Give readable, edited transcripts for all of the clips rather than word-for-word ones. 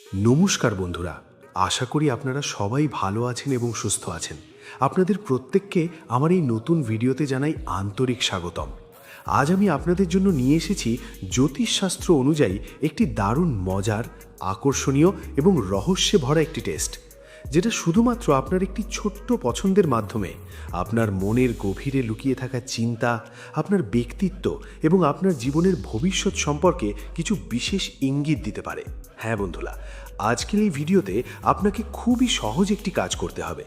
নমস্কার বন্ধুরা, আশা করি আপনারা সবাই ভালো আছেন এবং সুস্থ আছেন। আপনাদের প্রত্যেককে আমার এই নতুন ভিডিওতে জানাই আন্তরিক স্বাগতম। আজ আমি আপনাদের জন্য নিয়ে এসেছি জ্যোতিষশাস্ত্র অনুযায়ী একটি দারুণ মজার, আকর্ষণীয় এবং রহস্যে ভরা একটি টেস্ট, যেটা শুধুমাত্র আপনার একটি ছোট্ট পছন্দের মাধ্যমে আপনার মনের গভীরে লুকিয়ে থাকা চিন্তা, আপনার ব্যক্তিত্ব এবং আপনার জীবনের ভবিষ্যৎ সম্পর্কে কিছু বিশেষ ইঙ্গিত দিতে পারে। হ্যাঁ বন্ধুরা, আজকের এই ভিডিওতে আপনাকে খুবই সহজ একটি কাজ করতে হবে।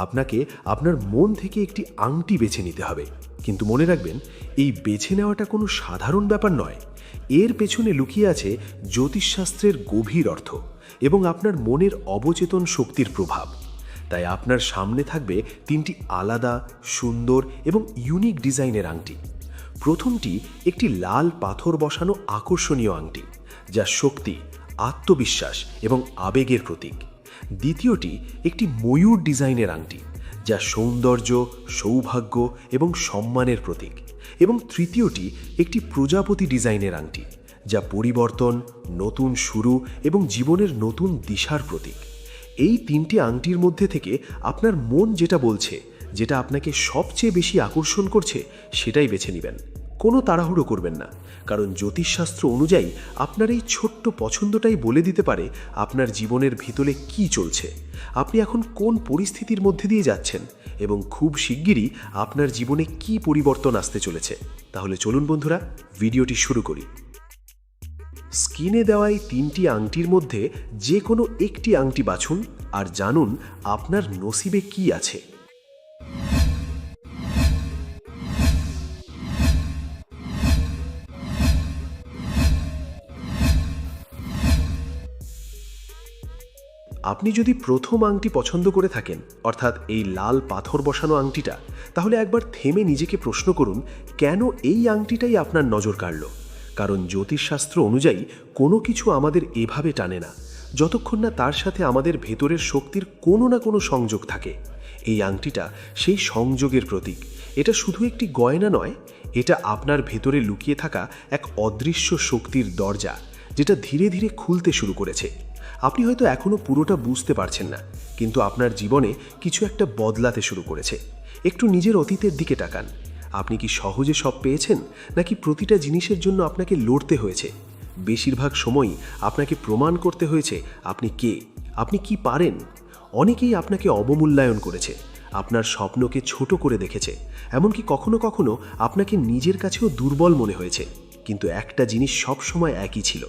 আপনাকে আপনার মন থেকে একটি আংটি বেছে নিতে হবে। কিন্তু মনে রাখবেন, এই বেছে নেওয়াটা কোনো সাধারণ ব্যাপার নয়। এর পেছনে লুকিয়ে আছে জ্যোতিষশাস্ত্রের গভীর অর্থ এবং আপনার মনের অবচেতন শক্তির প্রভাব। তাই আপনার সামনে থাকবে তিনটি আলাদা, সুন্দর এবং ইউনিক ডিজাইনের আংটি। প্রথমটি একটি লাল পাথর বসানো আকর্ষণীয় আংটি, যা শক্তি, আত্মবিশ্বাস এবং আবেগের প্রতীক। দ্বিতীয়টি একটি ময়ূর ডিজাইনের আংটি, যা সৌন্দর্য, সৌভাগ্য এবং সম্মানের প্রতীক। এবং তৃতীয়টি একটি প্রজাপতি ডিজাইনের আংটি, যা পরিবর্তন, নতুন শুরু এবং জীবনের নতুন দিশার প্রতীক। এই তিনটি আংটির মধ্যে থেকে আপনার মন যেটা বলছে, যেটা আপনাকে সবচেয়ে বেশি আকর্ষণ করছে, সেটাই বেছে নেবেন। কোনো তাড়াহুড়ো করবেন না, কারণ জ্যোতিষশাস্ত্র অনুযায়ী আপনার এই ছোট্ট পছন্দটাই বলে দিতে পারে আপনার জীবনের ভিতরে কি চলছে, আপনি এখন কোন পরিস্থিতির মধ্যে দিয়ে যাচ্ছেন এবং খুব শিগগিরই আপনার জীবনে কি পরিবর্তন আসতে চলেছে। তাহলে চলুন বন্ধুরা, ভিডিওটি শুরু করি। স্ক্রিনে দেওয়া এই তিনটি আংটির মধ্যে যে কোনো একটি আংটি বাছুন আর জানুন আপনার নসিবে কি আছে। আপনি যদি প্রথম আংটি পছন্দ করে থাকেন, অর্থাৎ এই লাল পাথর বসানো আংটিটা, তাহলে একবার থেমে নিজেকে প্রশ্ন করুন, কেন এই আংটিটাই আপনার নজর কাড়ল? কারণ জ্যোতিষশাস্ত্র অনুযায়ী কোনো কিছু আমাদের এভাবে টানে না যতক্ষণ না তার সাথে আমাদের ভেতরের শক্তির কোনো না কোনো সংযোগ থাকে। এই আংটিটা সেই সংযোগের প্রতীক। এটা শুধু একটি গয়না নয়, এটা আপনার ভেতরে লুকিয়ে থাকা এক অদৃশ্য শক্তির দরজা, যেটা ধীরে ধীরে খুলতে শুরু করেছে। আপনি হয়তো এখনও পুরোটা বুঝতে পারছেন না, কিন্তু আপনার জীবনে কিছু একটা বদলাতে শুরু করেছে। একটু নিজের অতীতের দিকে তাকান। আপনি কি সহজে সব পেয়েছেন, নাকি প্রতিটা জিনিসের জন্য আপনাকে লড়তে হয়েছে? বেশিরভাগ সময়ই আপনাকে প্রমাণ করতে হয়েছে আপনি কে, আপনি কি পারেন। অনেকেই আপনাকে অবমূল্যায়ন করেছে, আপনার স্বপ্নকে ছোট করে দেখেছে, এমনকি কখনো কখনো আপনাকে নিজের কাছেও দুর্বল মনে হয়েছে। কিন্তু একটা জিনিস সবসময় একই ছিল,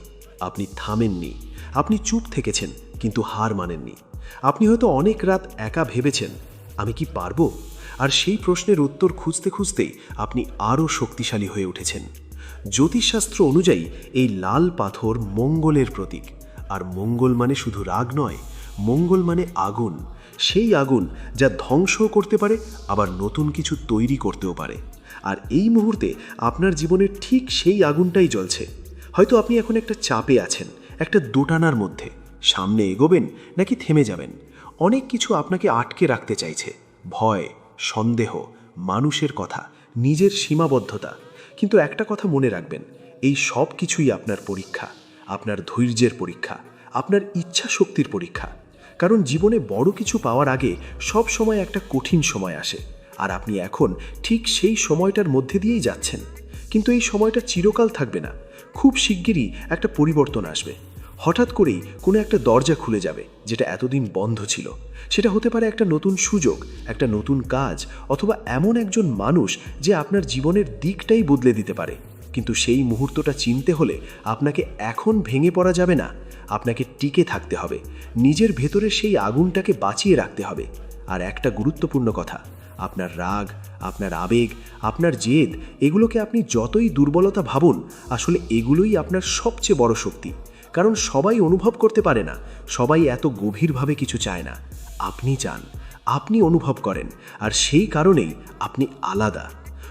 আপনি থামেননি। আপনি চুপ থেকেছেন, কিন্তু হার মানেননি। আপনি হয়তো অনেক রাত একা ভেবেছেন, আমি কি পারবো? আর সেই প্রশ্নের উত্তর খুঁজতে খুঁজতেই আপনি আরও শক্তিশালী হয়ে উঠেছেন। জ্যোতিষশাস্ত্র অনুযায়ী এই লাল পাথর মঙ্গলের প্রতীক। আর মঙ্গল মানে শুধু রাগ নয়, মঙ্গল মানে আগুন। সেই আগুন যা ধ্বংসও করতে পারে, আবার নতুন কিছু তৈরি করতেও পারে। আর এই মুহূর্তে আপনার জীবনে ঠিক সেই আগুনটাই জ্বলছে। হয়তো আপনি এখন একটা চাপে আছেন, একটা দোটানার মধ্যে। সামনে এগোবেন নাকি থেমে যাবেন? অনেক কিছু আপনাকে আটকে রাখতে চাইছে, ভয়, সন্দেহ, মানুষের কথা, নিজের সীমাবদ্ধতা। কিন্তু একটা কথা মনে রাখবেন, এই সব কিছুই আপনার পরীক্ষা, আপনার ধৈর্যের পরীক্ষা, আপনার ইচ্ছা শক্তির পরীক্ষা। কারণ জীবনে বড় কিছু পাওয়ার আগে সব সময় একটা কঠিন সময় আসে, আর আপনি এখন ঠিক সেই সময়টার মধ্যে দিয়েই যাচ্ছেন। কিন্তু এই সময়টা চিরকাল থাকবে না। খুব শিগগিরই একটা পরিবর্তন আসবে। হঠাৎ করেই কোনো একটা দরজা খুলে যাবে, যেটা এতদিন বন্ধ ছিল। সেটা হতে পারে একটা নতুন সুযোগ, একটা নতুন কাজ, অথবা এমন একজন মানুষ যে আপনার জীবনের দিকটাই বদলে দিতে পারে। কিন্তু সেই মুহূর্তটা চিনতে হলে আপনাকে এখন ভেঙে পড়া যাবে না, আপনাকে টিকে থাকতে হবে। নিজের ভেতরে সেই আগুনটাকে বাঁচিয়ে রাখতে হবে। আর একটা গুরুত্বপূর্ণ কথা, আপনার রাগ, আপনার আবেগ, আপনার জেদ, এগুলোকে আপনি যতই দুর্বলতা ভাবুন, আসলে এগুলোই আপনার সবচেয়ে বড় শক্তি। কারণ সবাই অনুভব করতে পারে না, সবাই এত গভীরভাবে কিছু চায় না। আপনি চান, আপনি অনুভব করেন, আর সেই কারণেই আপনি আলাদা।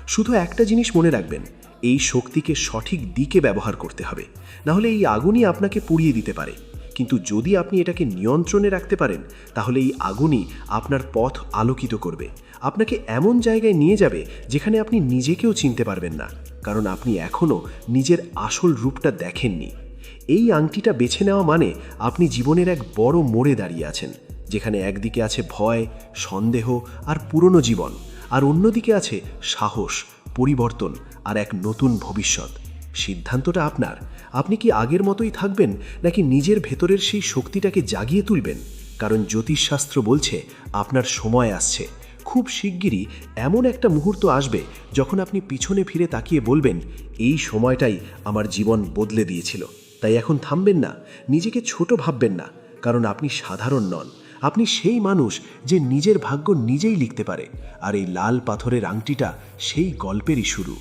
শুধু একটা জিনিস মনে রাখবেন, এই শক্তিকে সঠিক দিকে ব্যবহার করতে হবে, নাহলে এই আগুনই আপনাকে পুড়িয়ে দিতে পারে। কিন্তু যদি আপনি এটাকে নিয়ন্ত্রণে রাখতে পারেন, তাহলে এই আগুনই আপনার পথ আলোকিত করবে, আপনাকে এমন জায়গায় নিয়ে যাবে যেখানে আপনি নিজেকেও চিনতে পারবেন না, কারণ আপনি এখনও নিজের আসল রূপটা দেখেননি। এই আংটিটা বেছে নেওয়া মানে আপনি জীবনের এক বড় মোড়ে দাঁড়িয়ে আছেন, যেখানে একদিকে আছে ভয়, সন্দেহ আর পুরনো জীবন, আর অন্যদিকে আছে সাহস, পরিবর্তন আর এক নতুন ভবিষ্যৎ। সিদ্ধান্তটা আপনার। আপনি কি আগের মতোই থাকবেন, নাকি নিজের ভেতরের সেই শক্তিটাকে জাগিয়ে তুলবেন? কারণ জ্যোতিষশাস্ত্র বলছে আপনার সময় আসছে। খুব শিগগিরই এমন একটা মুহূর্ত আসবে যখন আপনি পিছনে ফিরে তাকিয়ে বলবেন, এই সময়টাই আমার জীবন বদলে দিয়েছিল। তাই এখন থামবেন না, নিজেকে ছোট ভাববেন না, কারণ আপনি সাধারণ নন। আপনি সেই মানুষ যে নিজের ভাগ্য নিজেই লিখতে পারে, আর এই লাল পাথরের আংটিটা সেই গল্পেরই শুরু।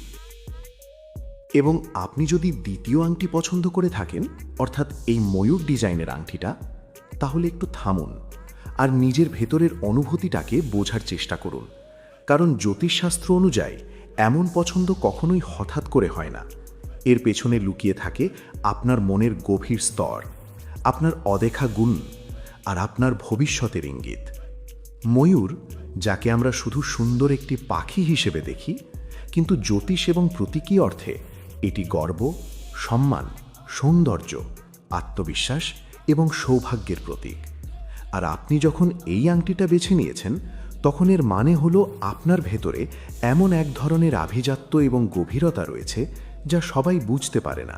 এবং আপনি যদি দ্বিতীয় আংটি পছন্দ করে থাকেন, অর্থাৎ এই ময়ূর ডিজাইনের আংটিটা, তাহলে একটু থামুন আর নিজের ভেতরের অনুভূতিটাকে বোঝার চেষ্টা করুন। কারণ জ্যোতিষশাস্ত্র অনুযায়ী এমন পছন্দ কখনোই হঠাৎ করে হয় না। এর পেছনে লুকিয়ে থাকে আপনার মনের গভীর স্তর, আপনার অদেখা গুণ আর আপনার ভবিষ্যতের ইঙ্গিত। ময়ূর, যাকে আমরা শুধু সুন্দর একটি পাখি হিসেবে দেখি, কিন্তু জ্যোতিষ এবং প্রতীকী অর্থে এটি গর্ব, সম্মান, সৌন্দর্য, আত্মবিশ্বাস এবং সৌভাগ্যের প্রতীক। আর আপনি যখন এই আংটিটা বেছে নিয়েছেন, তখন এর মানে হলো আপনার ভেতরে এমন এক ধরনের আভিজাত্য এবং গভীরতা রয়েছে যা সবাই বুঝতে পারে না।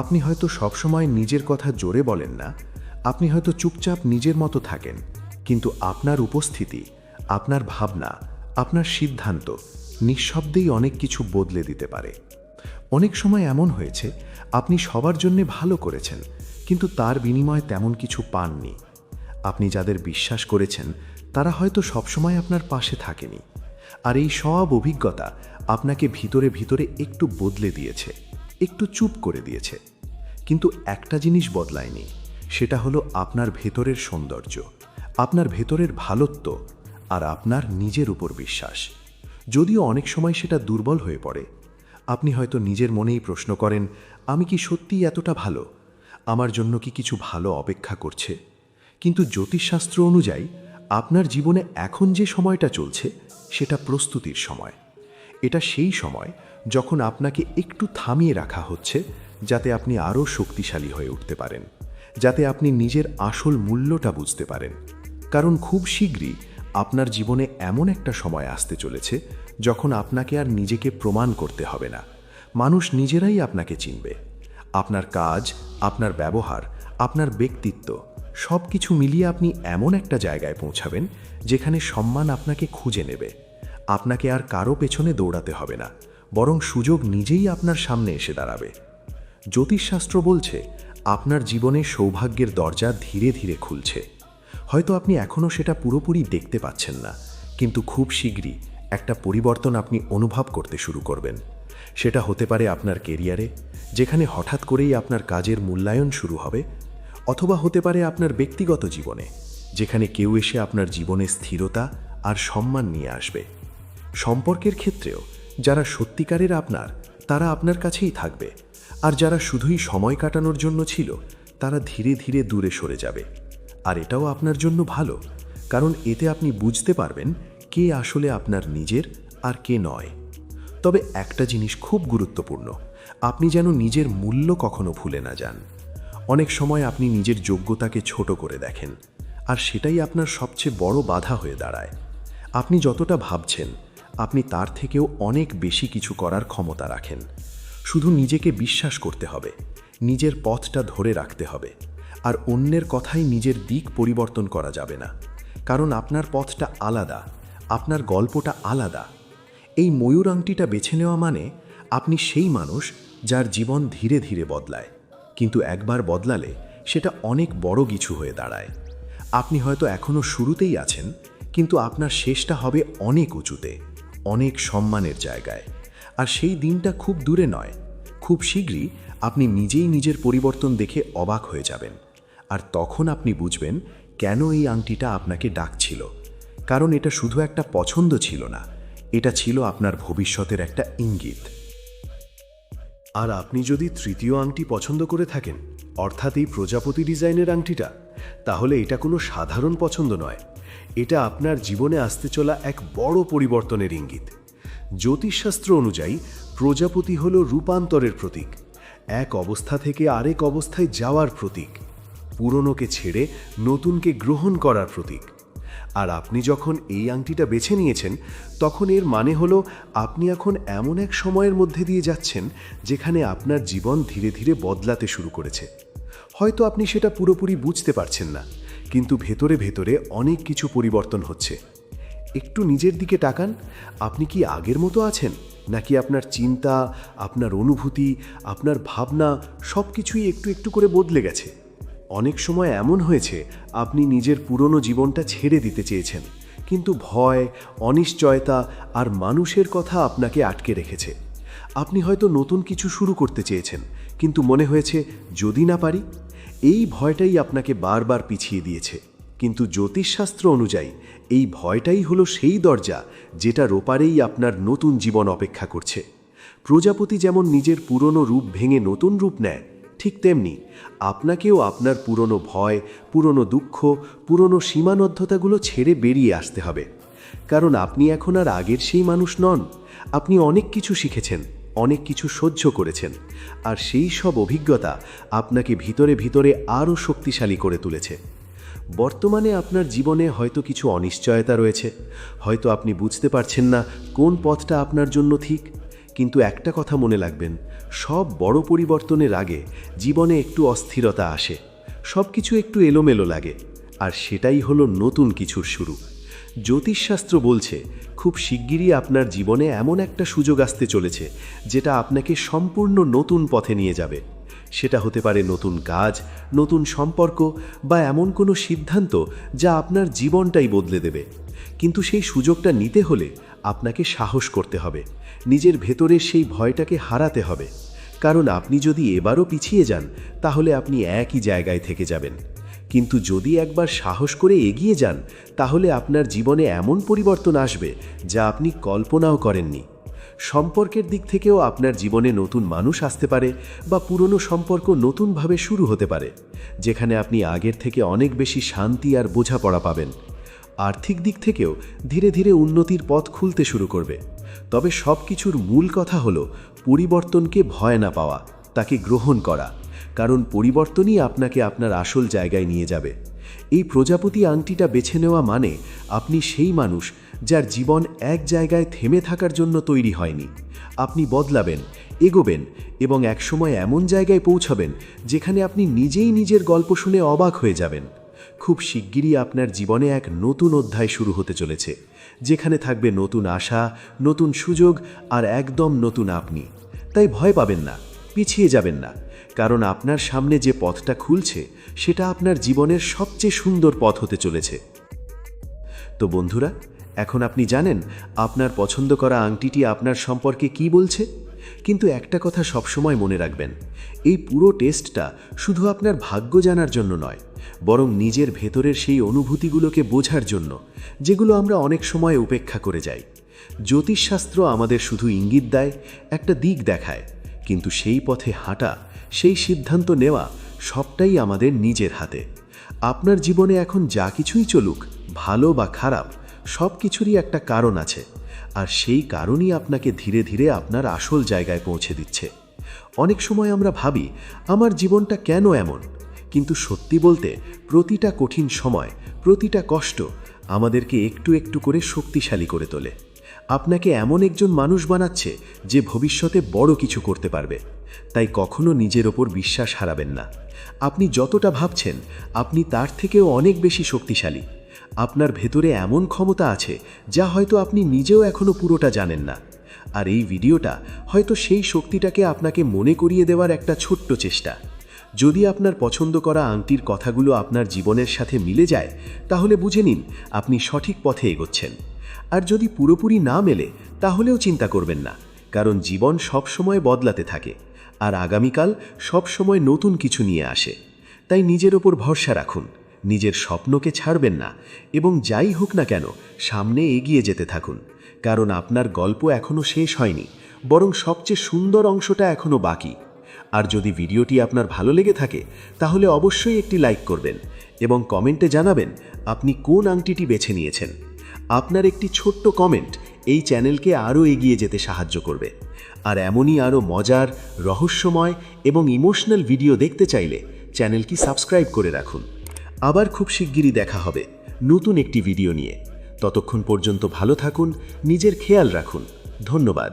আপনি হয়তো সবসময় নিজের কথা জোরে বলেন না, আপনি হয়তো চুপচাপ নিজের মতো থাকেন, কিন্তু আপনার উপস্থিতি, আপনার ভাবনা, আপনার সিদ্ধান্ত নিঃশব্দেই অনেক কিছু বদলে দিতে পারে। অনেক সময় এমন হয়েছে আপনি সবার জন্য ভালো করেছেন, কিন্তু তার বিনিময়ে তেমন কিছু পাননি। আপনি যাদের বিশ্বাস করেছেন তারা হয়তো সবসময় আপনার পাশে থাকেনি, আর এই সব অভিজ্ঞতা আপনাকে ভিতরে ভিতরে একটু বদলে দিয়েছে, একটু চুপ করে দিয়েছে। কিন্তু একটা জিনিস বদলায়নি, সেটা হলো আপনার ভেতরের সৌন্দর্য, আপনার ভেতরের ভালোত্ব আর আপনার নিজের উপর বিশ্বাস। যদিও অনেক সময় সেটা দুর্বল হয়ে পড়ে, আপনি হয়তো নিজের মনেই প্রশ্ন করেন, আমি কি সত্যিই এতটা ভালো? আমার জন্য কি কিছু ভালো অপেক্ষা করছে? কিন্তু জ্যোতিষশাস্ত্র অনুযায়ী আপনার জীবনে এখন যে সময়টা চলছে সেটা প্রস্তুতির সময়। এটা সেই সময় যখন আপনাকে একটু থামিয়ে রাখা হচ্ছে, যাতে আপনি আরও শক্তিশালী হয়ে উঠতে পারেন, যাতে আপনি নিজের আসল মূল্যটা বুঝতে পারেন। কারণ খুব শীঘ্রই আপনার জীবনে এমন একটা সময় আসতে চলেছে যখন আপনাকে আর নিজেকে প্রমাণ করতে হবে না। মানুষ নিজেরাই আপনাকে চিনবে। আপনার কাজ, আপনার ব্যবহার, আপনার ব্যক্তিত্ব সব কিছু মিলিয়ে আপনি এমন একটা জায়গায় পৌঁছাবেন যেখানে সম্মান আপনাকে খুঁজে নেবে। আপনাকে আর কারো পেছনে দৌড়াতে হবে না, বরং সুযোগ নিজেই আপনার সামনে এসে দাঁড়াবে। জ্যোতিষশাস্ত্র বলছে আপনার জীবনে সৌভাগ্যের দরজা ধীরে ধীরে খুলছে। হয়তো আপনি এখনও সেটা পুরোপুরি দেখতে পাচ্ছেন না, কিন্তু খুব শীঘ্রই একটা পরিবর্তন আপনি অনুভব করতে শুরু করবেন। সেটা হতে পারে আপনার কেরিয়ারে, যেখানে হঠাৎ করেই আপনার কাজের মূল্যায়ন শুরু হবে, অথবা হতে পারে আপনার ব্যক্তিগত জীবনে, যেখানে কেউ এসে আপনার জীবনে স্থিরতা আর সম্মান নিয়ে আসবে। সম্পর্কের ক্ষেত্রেও যারা সত্যিকারের আপনার, তারা আপনার কাছেই থাকবে, আর যারা শুধুই সময় কাটানোর জন্য ছিল, তারা ধীরে ধীরে দূরে সরে যাবে। আর এটাও আপনার জন্য ভালো, কারণ এতে আপনি বুঝতে পারবেন কে আসলে আপনার নিজের আর কে নয়। তবে একটা জিনিস খুব গুরুত্বপূর্ণ, আপনি যেন নিজের মূল্য কখনো ভুলে না যান। অনেক সময় আপনি নিজের যোগ্যতাকে ছোট করে দেখেন, আর সেটাই আপনার সবচেয়ে বড় বাধা হয়ে দাঁড়ায়। আপনি যতটা ভাবছেন, আপনি তার থেকেও অনেক বেশি কিছু করার ক্ষমতা রাখেন। শুধু নিজেকে বিশ্বাস করতে হবে, নিজের পথটা ধরে রাখতে হবে, আর অন্যের কথাই নিজের দিক পরিবর্তন করা যাবে না। কারণ আপনার পথটা আলাদা, আপনার গল্পটা আলাদা। এই ময়ূর আংটিটা বেছে নেওয়া মানে আপনি সেই মানুষ যার জীবন ধীরে ধীরে বদলায়, কিন্তু একবার বদলালে সেটা অনেক বড় কিছু হয়ে দাঁড়ায়। আপনি হয়তো এখনও শুরুতেই আছেন, কিন্তু আপনার শেষটা হবে অনেক উঁচুতে, অনেক সম্মানের জায়গায়। আর সেই দিনটা খুব দূরে নয়, খুব শীঘ্রই আপনি নিজেই নিজের পরিবর্তন দেখে অবাক হয়ে যাবেন। আর তখন আপনি বুঝবেন কেন এই আংটিটা আপনাকে ডাকছিল। কারণ এটা শুধু একটা পছন্দ ছিল না, এটা ছিল আপনার ভবিষ্যতের একটা ইঙ্গিত। আর আপনি যদি তৃতীয় আংটি পছন্দ করে থাকেন, অর্থাৎ এই প্রজাপতি ডিজাইনের আংটিটা, তাহলে এটা কোনো সাধারণ পছন্দ নয়। এটা আপনার জীবনে আসতে চলা এক বড় পরিবর্তনের ইঙ্গিত। জ্যোতিষশাস্ত্র অনুযায়ী প্রজাপতি হল রূপান্তরের প্রতীক। এক অবস্থা থেকে আরেক অবস্থায় যাওয়ার প্রতীক, পুরনোকে ছেড়ে নতুনকে গ্রহণ করার প্রতীক। আর আপনি যখন এই আংটিটা বেছে নিয়েছেন, তখন এর মানে হলো আপনি এখন এমন এক সময়ের মধ্যে দিয়ে যাচ্ছেন যেখানে আপনার জীবন ধীরে ধীরে বদলাতে শুরু করেছে। হয়তো আপনি সেটা পুরোপুরি বুঝতে পারছেন না, কিন্তু ভেতরে ভেতরে অনেক কিছু পরিবর্তন হচ্ছে। একটু নিজের দিকে তাকান। আপনি কি আগের মতো আছেন, নাকি আপনার চিন্তা, আপনার অনুভূতি, আপনার ভাবনা সব কিছুই একটু একটু করে বদলে গেছে? অনেক সময় এমন হয়েছে আপনি নিজের পুরনো জীবনটা ছেড়ে দিতে চেয়েছেন, কিন্তু ভয়, অনিশ্চয়তা আর মানুষের কথা আপনাকে আটকে রেখেছে। আপনি হয়তো নতুন কিছু শুরু করতে চেয়েছেন, কিন্তু মনে হয়েছে যদি না পারি। এই ভয়টাই আপনাকে বারবার পিছিয়ে দিয়েছে। কিন্তু জ্যোতিষশাস্ত্র অনুযায়ী এই ভয়টাই হলো সেই দরজা যেটার ওপারেই আপনার নতুন জীবন অপেক্ষা করছে। প্রজাপতি যেমন নিজের পুরনো রূপ ভেঙে নতুন রূপ নেয়, ঠিক তেমনি আপনাকেও আপনার পুরনো ভয়, পুরনো দুঃখ, পুরনো সীমাবদ্ধতাগুলো ছেড়ে বেরিয়ে আসতে হবে। কারণ আপনি এখন আর আগের সেই মানুষ নন। আপনি অনেক কিছু শিখেছেন, অনেক কিছু সহ্য করেছেন, আর সেই সব অভিজ্ঞতা আপনাকে ভিতরে ভিতরে আরও শক্তিশালী করে তুলেছে। বর্তমানে আপনার জীবনে হয়তো কিছু অনিশ্চয়তা রয়েছে, হয়তো আপনি বুঝতে পারছেন না কোন পথটা আপনার জন্য ঠিক। কিন্তু একটা কথা মনে রাখবেন, সব বড় পরিবর্তনের আগে জীবনে একটু অস্থিরতা আসে, সব কিছু একটু এলোমেলো লাগে, আর সেটাই হলো নতুন কিছুর শুরু। জ্যোতিষশাস্ত্র বলছে খুব শিগগিরই আপনার জীবনে এমন একটা সুযোগ আসতে চলেছে যেটা আপনাকে সম্পূর্ণ নতুন পথে নিয়ে যাবে। সেটা হতে পারে নতুন কাজ, নতুন সম্পর্ক, বা এমন কোনো সিদ্ধান্ত যা আপনার জীবনটাই বদলে দেবে। কিন্তু সেই সুযোগটা নিতে হলে আপনাকে সাহস করতে হবে, নিজের ভেতরের সেই ভয়টাকে হারাতে হবে। কারণ আপনি যদি এবারও পিছিয়ে যান, তাহলে আপনি একই জায়গায় থেকে যাবেন। কিন্তু যদি একবার সাহস করে এগিয়ে যান, তাহলে আপনার জীবনে এমন পরিবর্তন আসবে যা আপনি কল্পনাও করেননি। সম্পর্কের দিক থেকেও আপনার জীবনে নতুন মানুষ আসতে পারে, বা পুরনো সম্পর্ক নতুনভাবে শুরু হতে পারে, যেখানে আপনি আগের থেকে অনেক বেশি শান্তি আর বোঝাপড়া পাবেন। আর্থিক দিক থেকেও ধীরে ধীরে উন্নতির পথ খুলতে শুরু করবে। তবে সব কিছুর মূল কথা হলো পরিবর্তনকে ভয় না পাওয়া, তাকে গ্রহণ করা। কারণ পরিবর্তনই আপনাকে আপনার আসল জায়গায় নিয়ে যাবে। এই প্রজাপতি আংটিটা বেছে নেওয়া মানে আপনি সেই মানুষ যার জীবন এক জায়গায় থেমে থাকার জন্য তৈরি হয়নি। আপনি বদলাবেন, এগোবেন, এবং একসময় এমন জায়গায় পৌঁছাবেন যেখানে আপনি নিজেই নিজের গল্প শুনে অবাক হয়ে যাবেন। খুব শিগগিরই আপনার জীবনে এক নতুন অধ্যায় শুরু হতে চলেছে, যেখানে থাকবে নতুন আশা, নতুন সুযোগ, আর একদম নতুন আপনি। তাই ভয় পাবেন না, পিছিয়ে যাবেন না, কারণ আপনার সামনে যে পথটা খুলছে সেটা আপনার জীবনের সবচেয়ে সুন্দর পথ হতে চলেছে। তো বন্ধুরা, এখন আপনি জানেন আপনার পছন্দ করা আংটিটি আপনার সম্পর্কে কি বলছে। কিন্তু একটা কথা সবসময় মনে রাখবেন, এই পুরো টেস্টটা শুধু আপনার ভাগ্য জানার জন্য নয়, বরং নিজের ভেতরের সেই অনুভূতিগুলোকে বোঝার জন্য, যেগুলো আমরা অনেক সময় উপেক্ষা করে যাই। জ্যোতিষশাস্ত্র আমাদের শুধু ইঙ্গিত দেয়, একটা দিক দেখায়, কিন্তু সেই পথে হাঁটা, সেই সিদ্ধান্ত নেওয়া সবটাই আমাদের নিজের হাতে। আপনার জীবনে এখন যা কিছুই চলুক, ভালো বা খারাপ, সব কিছুরই একটা কারণ আছে, আর সেই কারণই আপনাকে ধীরে ধীরে আপনার আসল জায়গায় পৌঁছে দিচ্ছে। অনেক সময় আমরা ভাবি আমার জীবনটা কেন এমন, কিন্তু সত্যি বলতে প্রতিটা কঠিন সময়, প্রতিটা কষ্ট আমাদেরকে একটু একটু করে শক্তিশালী করে তোলে। আপনাকে এমন একজন মানুষ বানাচ্ছে যে ভবিষ্যতে বড় কিছু করতে পারবে। তাই কখনো নিজের ওপর বিশ্বাস হারাবেন না। আপনি যতটা ভাবছেন আপনি তার থেকেও অনেক বেশি শক্তিশালী। আপনার ভেতরে এমন ক্ষমতা আছে যা হয়তো আপনি নিজেও এখনো পুরোটা জানেন না। আর এই ভিডিওটা হয়তো সেই শক্তিটাকে আপনাকে মনে করিয়ে দেওয়ার একটা ছোট্ট চেষ্টা। যদি আপনার পছন্দ করা আংটির কথাগুলো আপনার জীবনের সাথে মিলে যায়, তাহলে বুঝে নিন আপনি সঠিক পথে এগোচ্ছেন। আর যদি পুরোপুরি না মেলে, তাহলেও চিন্তা করবেন না, কারণ জীবন সবসময় বদলাতে থাকে, আর আগামীকাল সবসময় নতুন কিছু নিয়ে আসে। তাই নিজের ওপর ভরসা রাখুন, নিজের স্বপ্নকে ছাড়বেন না, এবং যাই হোক না কেন সামনে এগিয়ে যেতে থাকুন। কারণ আপনার গল্প এখনও শেষ হয়নি, বরং সবচেয়ে সুন্দর অংশটা এখনও বাকি। আর যদি ভিডিওটি আপনার ভালো লেগে থাকে, তাহলে অবশ্যই একটি লাইক করবেন এবং কমেন্টে জানাবেন আপনি কোন আংটিটি বেছে নিয়েছেন। আপনার একটি ছোট্ট কমেন্ট এই চ্যানেলকে আরও এগিয়ে যেতে সাহায্য করবে। আর এমনই আরও মজার, রহস্যময় এবং ইমোশনাল ভিডিও দেখতে চাইলে চ্যানেলটি সাবস্ক্রাইব করে রাখুন। আবার খুব শিগগিরই দেখা হবে নতুন একটি ভিডিও নিয়ে। ততক্ষণ পর্যন্ত ভালো থাকুন, নিজের খেয়াল রাখুন। ধন্যবাদ।